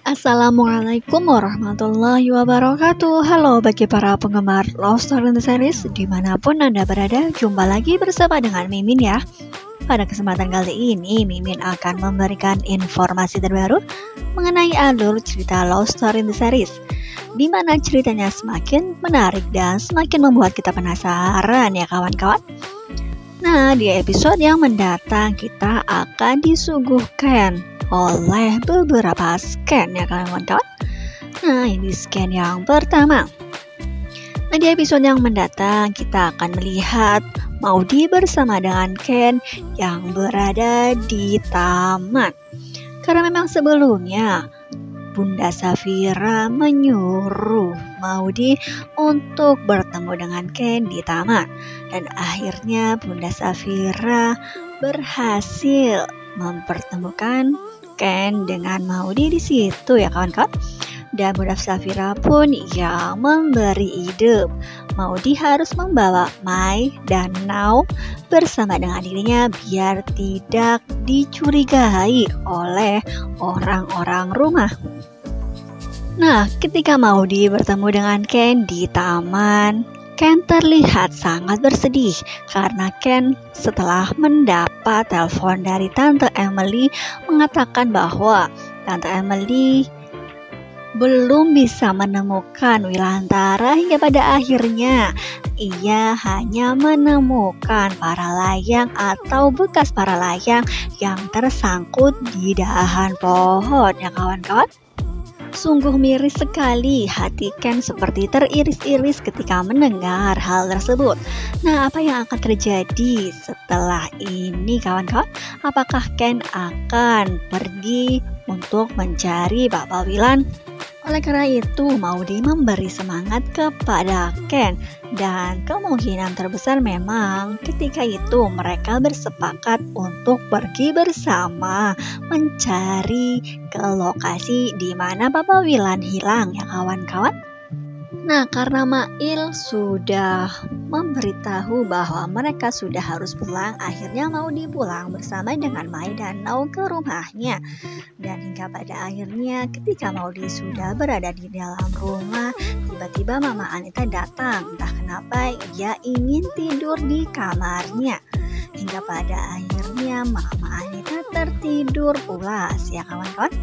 Assalamualaikum warahmatullahi wabarakatuh. Halo bagi para penggemar Love Story in the Series dimanapun Anda berada, jumpa lagi bersama dengan Mimin ya. Pada kesempatan kali ini Mimin akan memberikan informasi terbaru mengenai alur cerita Love Story in the Series, di mana ceritanya semakin menarik dan semakin membuat kita penasaran ya kawan-kawan. Nah, di episode yang mendatang kita akan disuguhkan oleh beberapa scan ya kawan-kawan. Nah, ini scan yang pertama. Nah, di episode yang mendatang kita akan melihat Maudy bersama dengan Ken yang berada di taman. Karena memang sebelumnya Bunda Safira menyuruh Maudy untuk bertemu dengan Ken di taman. Dan akhirnya Bunda Safira berhasil mempertemukan Ken dengan Maudy di situ ya kawan-kawan. Dan Bunda Safira pun yang memberi ide Maudy harus membawa Mai dan Now bersama dengan dirinya biar tidak dicurigai oleh orang-orang rumah. Nah, ketika Maudy bertemu dengan Ken di taman, Ken terlihat sangat bersedih karena Ken setelah mendapat telepon dari Tante Emily mengatakan bahwa Tante Emily belum bisa menemukan Wilantara hingga pada akhirnya ia hanya menemukan para layang atau bekas para layang yang tersangkut di dahan pohon ya kawan-kawan. Sungguh miris sekali hati Ken, seperti teriris-iris ketika mendengar hal tersebut. Nah, apa yang akan terjadi setelah ini kawan-kawan? Apakah Ken akan pergi untuk mencari Bapak Wilan? Oleh karena itu, Maudy memberi semangat kepada Ken dan kemungkinan terbesar memang ketika itu mereka bersepakat untuk pergi bersama mencari ke lokasi di mana Bapak Wilan hilang ya kawan-kawan. Nah, karena Mail sudah memberitahu bahwa mereka sudah harus pulang, akhirnya Maudy pulang bersama dengan Mai dan Now ke rumahnya. Dan hingga pada akhirnya ketika Maudy sudah berada di dalam rumah, tiba-tiba Mama Anita datang. Entah kenapa ia ingin tidur di kamarnya. Hingga pada akhirnya Mama Anita tertidur pulas ya kawan-kawan.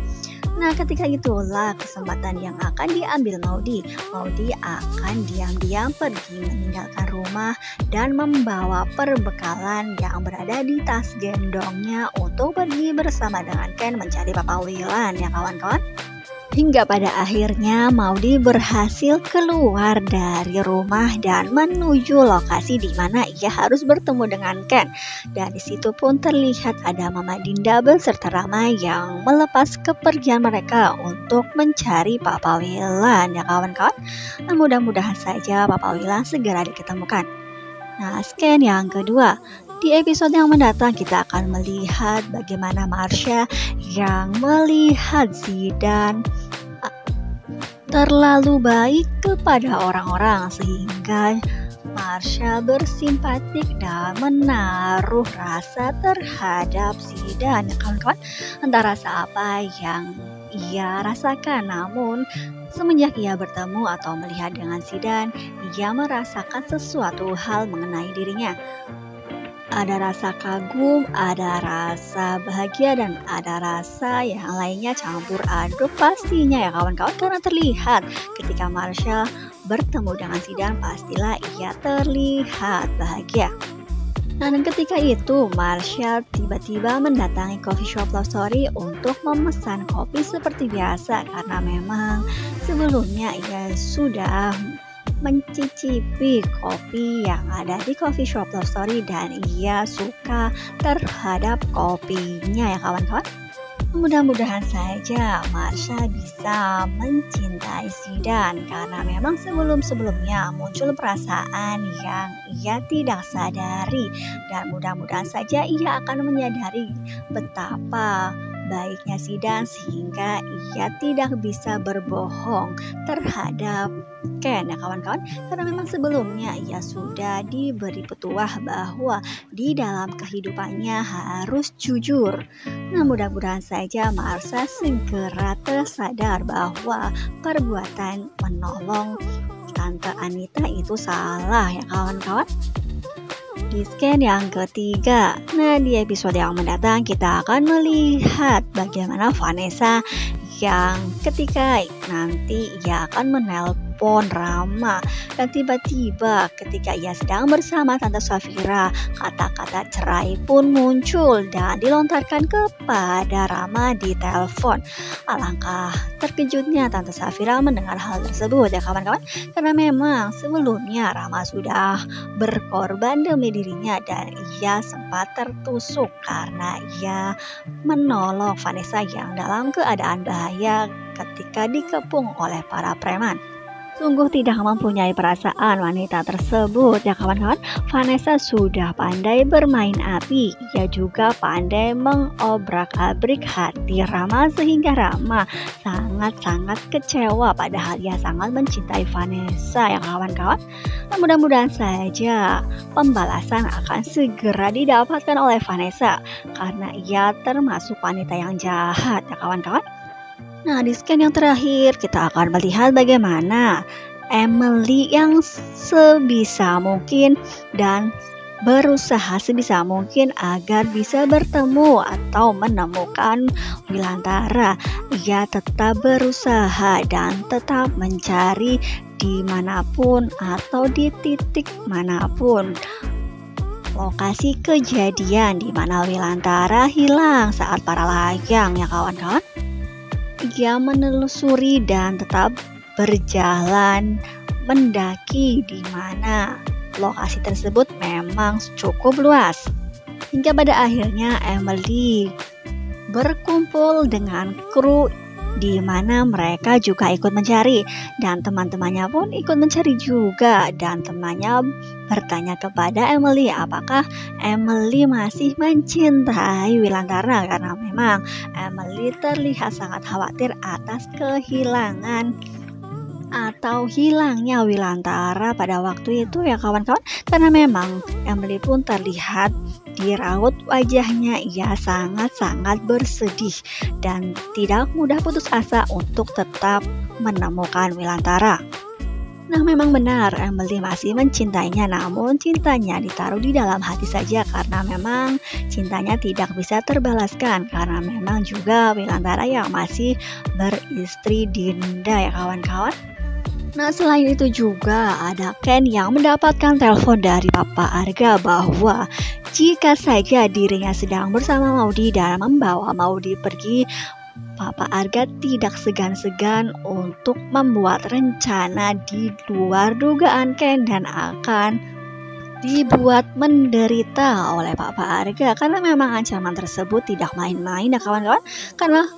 Nah, ketika itulah kesempatan yang akan diambil Maudy. Maudy akan diam-diam pergi meninggalkan rumah dan membawa perbekalan yang berada di tas gendongnya untuk pergi bersama dengan Ken mencari Bapak Wilan ya kawan-kawan. Hingga pada akhirnya Maudy berhasil keluar dari rumah dan menuju lokasi di mana ia harus bertemu dengan Ken. Dan di situ pun terlihat ada Mama Dinda beserta Rama yang melepas kepergian mereka untuk mencari Papa Wilan ya kawan-kawan. Nah, mudah-mudahan saja Papa Wilan segera diketemukan. Nah, scan yang kedua. Di episode yang mendatang kita akan melihat bagaimana Marsha yang melihat Zidane terlalu baik kepada orang-orang sehingga Marsha bersimpatik dan menaruh rasa terhadap Zidane. Kawan-kawan, entah rasa apa yang ia rasakan, namun semenjak ia bertemu atau melihat dengan Zidane, ia merasakan sesuatu hal mengenai dirinya. Ada rasa kagum, ada rasa bahagia, dan ada rasa yang lainnya campur aduk pastinya ya kawan-kawan. Karena terlihat ketika Marsha bertemu dengan Zidane, pastilah ia terlihat bahagia. Nah, dan ketika itu Marsha tiba-tiba mendatangi coffee shop Love Story untuk memesan kopi seperti biasa. Karena memang sebelumnya ia sudah mencicipi kopi yang ada di coffee shop Love Story dan ia suka terhadap kopinya ya kawan-kawan. Mudah-mudahan saja Marsha bisa mencintai Zidane karena memang sebelum-sebelumnya muncul perasaan yang ia tidak sadari, dan mudah-mudahan saja ia akan menyadari betapa baiknya Zidan sehingga ia tidak bisa berbohong terhadap Ken ya kawan-kawan, karena memang sebelumnya ia sudah diberi petuah bahwa di dalam kehidupannya harus jujur. Nah, mudah-mudahan saja Marsha segera tersadar bahwa perbuatan menolong Tante Anita itu salah ya kawan-kawan. Di scan yang ketiga, nah di episode yang mendatang kita akan melihat bagaimana Vanessa yang ketika nanti ia akan menelpon Rama dan tiba-tiba ketika ia sedang bersama Tante Safira, kata-kata cerai pun muncul dan dilontarkan kepada Rama di telepon. Alangkah terkejutnya Tante Safira mendengar hal tersebut ya kawan-kawan, karena memang sebelumnya Rama sudah berkorban demi dirinya dan ia sempat tertusuk karena ia menolong Vanessa yang dalam keadaan bahaya ketika dikepung oleh para preman. Sungguh tidak mempunyai perasaan wanita tersebut ya kawan-kawan. Vanessa sudah pandai bermain api, ia juga pandai mengobrak-abrik hati Rama sehingga Rama sangat-sangat kecewa padahal ia sangat mencintai Vanessa ya kawan-kawan. Nah, mudah-mudahan saja pembalasan akan segera didapatkan oleh Vanessa karena ia termasuk wanita yang jahat ya kawan-kawan. Nah, di scan yang terakhir kita akan melihat bagaimana Emily yang sebisa mungkin dan berusaha sebisa mungkin agar bisa bertemu atau menemukan Wilantara. Ia tetap berusaha dan tetap mencari dimanapun atau di titik manapun lokasi kejadian di mana Wilantara hilang saat para layang ya kawan-kawan. Ia menelusuri dan tetap berjalan mendaki di mana lokasi tersebut memang cukup luas. Hingga pada akhirnya Emily berkumpul dengan kru di mana mereka juga ikut mencari dan teman-temannya pun ikut mencari juga, dan temannya bertanya kepada Emily apakah Emily masih mencintai Wilantara karena memang Emily terlihat sangat khawatir atas kehilangan atau hilangnya Wilantara pada waktu itu ya kawan-kawan, karena memang Emily pun terlihat di raut wajahnya ia sangat-sangat bersedih dan tidak mudah putus asa untuk tetap menemukan Wilantara. Nah, memang benar Emily masih mencintainya, namun cintanya ditaruh di dalam hati saja karena memang cintanya tidak bisa terbalaskan karena memang juga Wilantara yang masih beristri Dinda ya kawan-kawan. Nah, selain itu juga ada Ken yang mendapatkan telepon dari Papa Arga bahwa jika saja dirinya sedang bersama Maudi dan membawa Maudi pergi, Papa Arga tidak segan-segan untuk membuat rencana di luar dugaan Ken dan akan dibuat menderita oleh Papa Arga karena memang ancaman tersebut tidak main-main ya kawan-kawan, karena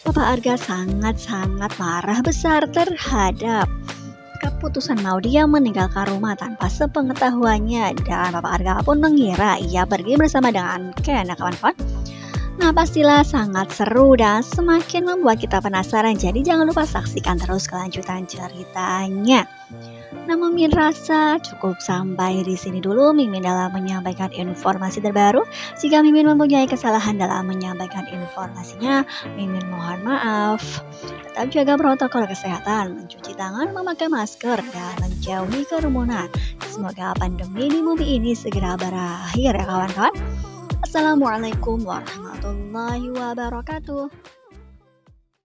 Papa Arga sangat-sangat marah besar terhadap keputusan Maudi yang meninggalkan rumah tanpa sepengetahuannya, dan Papa Arga pun mengira ia pergi bersama dengan Ken ya kawan-kawan. Nah, pastilah sangat seru dan semakin membuat kita penasaran, jadi jangan lupa saksikan terus kelanjutan ceritanya. Nah, Mimin rasa cukup sampai di sini dulu Mimin dalam menyampaikan informasi terbaru. Jika Mimin mempunyai kesalahan dalam menyampaikan informasinya, Mimin mohon maaf. Tetap jaga protokol kesehatan, mencuci tangan, memakai masker, dan menjauhi kerumunan. Semoga pandemi di bumi ini segera berakhir ya kawan-kawan. Assalamualaikum warahmatullahi wabarakatuh.